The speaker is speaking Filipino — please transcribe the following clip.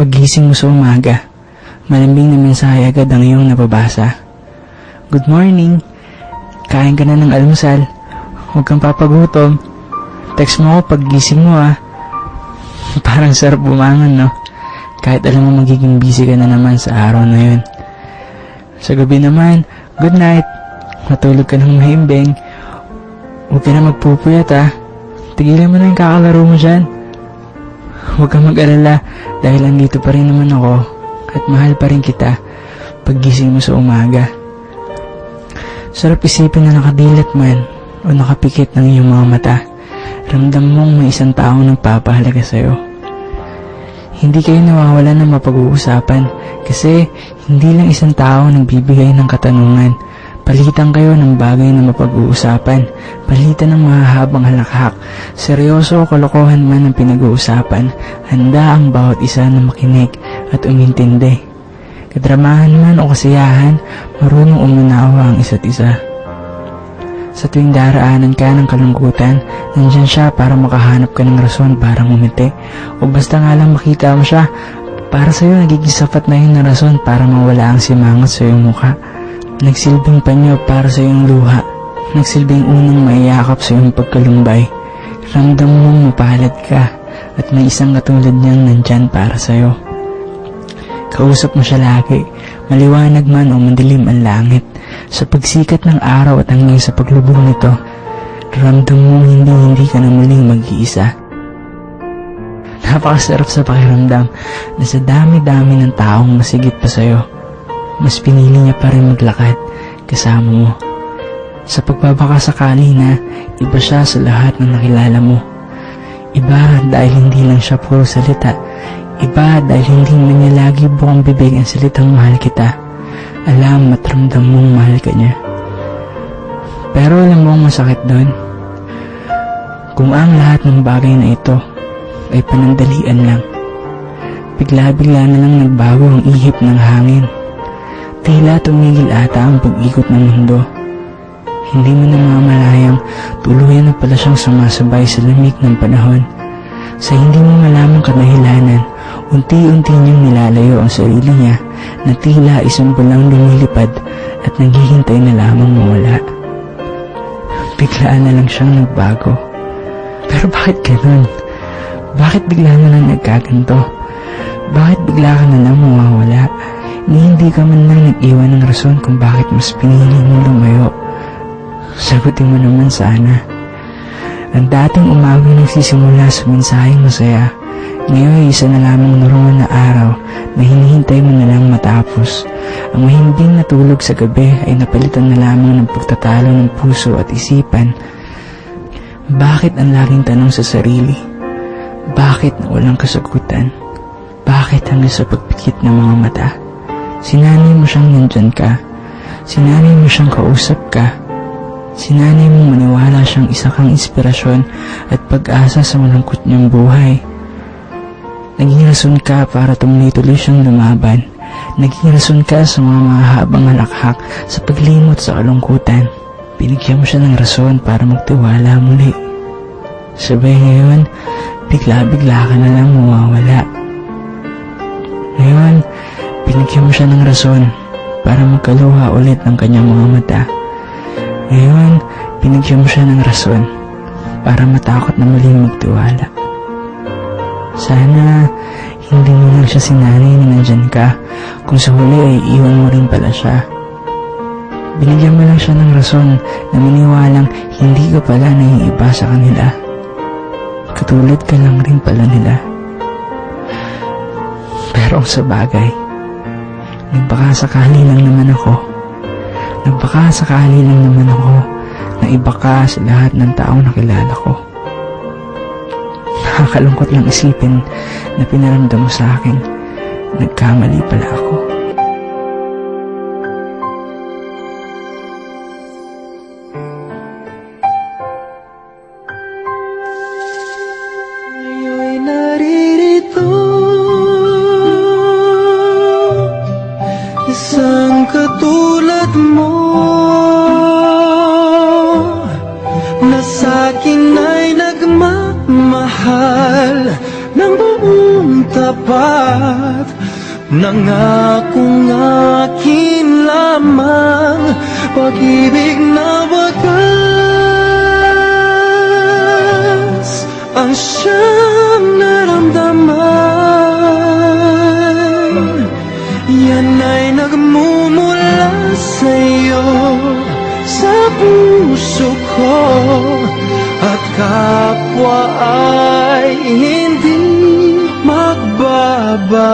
Paggising mo sa umaga, malambing na mensahe agad ang iyong nababasa. Good morning. Kain ka na ng almusal. Huwag kang papagutom. Text mo ako paggising mo Parang sarap bumangon, no? Kahit alam mo magiging busy ka na naman sa araw na yun. Sa gabi naman, good night. Matulog ka ng mahimbing. Huwag ka na magpupuyat Tigilan mo na yung kakalaro mo dyan. Huwag kang mag-alala dahil andito pa rin naman ako at mahal pa rin kita paggising mo sa umaga. Sarap isipin na nakadilat man o nakapikit ng iyong mga mata. Ramdam mong may isang taong nagpapahalaga sa'yo. Hindi kayo nawawala ng mapag-uusapan kasi hindi lang isang tao nagbibigay ng katanungan. Palitan kayo ng bagay na mapag-uusapan. Palitan ng mahahabang halakhak. Seryoso o kalokohan man ang pinag-uusapan, handa ang bawat isa na makinig at umintindi. Kadramahan man o kasiyahan, marunong umunawa ang isa't isa. Sa tuwing daraanan ka ng kalungkutan, nandyan siya para makahanap ka ng rason para ngumiti. O basta nga lang makita mo siya, para sa'yo nagiging sapat na yun na rason para mawala ang simangot sa iyong mukha. Nagsilbing panyo para sa iyong luha. Nagsilbing unang maiyakap sa iyong pagkalumbay. Ramdam mong mapalad ka at may isang katulad niyang nandyan para sa'yo. Kausap mo siya lagi, maliwanag man o madilim ang langit. Sa pagsikat ng araw at hanggang sa paglubog nito, ramdam mong hindi ka na muling mag-iisa. Napakasarap sa pakiramdam na sa dami-dami ng taong masigit pa sa'yo, mas pinili niya pa rin maglakad kasama mo. Sa pagbabakasakali na iba siya sa lahat ng nakilala mo. Iba dahil hindi lang siya puro salita. Iba dahil hindi man niya lagi bukang bibig ang salitang mahal kita. Alam at ramdam mong mahal ka niya. Pero alam mo ang masakit doon? Kung ang lahat ng bagay na ito ay panandalian lang, bigla-bigla na lang nagbago ang ihip ng hangin. Tila tumigil ata ang pag-ikot ng mundo. Hindi mo namamalayang tuluyan na pala siyang sumasabay sa lamig ng panahon. Sa hindi mo malamang kadahilanan, unti-unti niyang nilalayo ang sarili niya na tila isang bulang lumilipad at naghihintay na lamang mawala. Biglaan na lang siyang nagbago. Pero bakit ganun? Bakit bigla na lang nagkaganto? Bakit bigla ka na lang mawawala? Hindi ka man lang nag-iwan ng rason kung bakit mas pinili mong lumayo. Sagutin mo naman sana. Ang dating umaga nagsisimula sa mensaheng masaya, ngayon ay isa na lamang normal na araw na hinihintay mo na lang matapos. Ang mahimbing na tulog sa gabi ay napalitan na lamang ng pagtatalo ng puso at isipan. Bakit ang laging tanong sa sarili? Bakit na walang kasagutan? Bakit hanggang sa pagpikit ng mga mata? Sinanay mo siyang nandyan ka. Sinanay mo siyang kausap ka. Sinanay mong maniwala siyang isa kang inspirasyon at pag-asa sa malungkot niyang buhay. Naging rason ka para tuloy-tuloy siyang lumaban. Naging rason ka sa mga mahabang halakhak sa paglimot sa kalungkutan. Binigyan mo siya ng rason para magtiwala muli. Sabay ngayon, bigla-bigla ka na lang mawawala. Ngayon, binigyan mo siya ng rason para magkaluha ulit ng kanyang mga mata. Ngayon, binigyan mo siya ng rason para matakot na muling magtiwala. Sana hindi mo lang siya sinanay na nandyan ka kung sa huli ay iwan mo rin pala siya. Binigyan mo lang siya ng rason na maniwalang hindi ka pala naiiba sa kanila. Katulad ka lang rin pala nila. Pero sa bagay, nagbakasakali lang naman ako na iba ka sa lahat ng taong nakilala ko. Nakakalungkot lang isipin na pinaramdam mo sa akin, nagkamali pala ako. Ngayon'y naririto, isang katulad mo, na sa'kin ay nagmamahal ng buong taon. tapat, nangakong akin lamang, pag-ibig na wagas ang siyang naramdaman. Yan ay nagmumula sa'yo, sa puso ko, at kapwa ay hindi magbabago.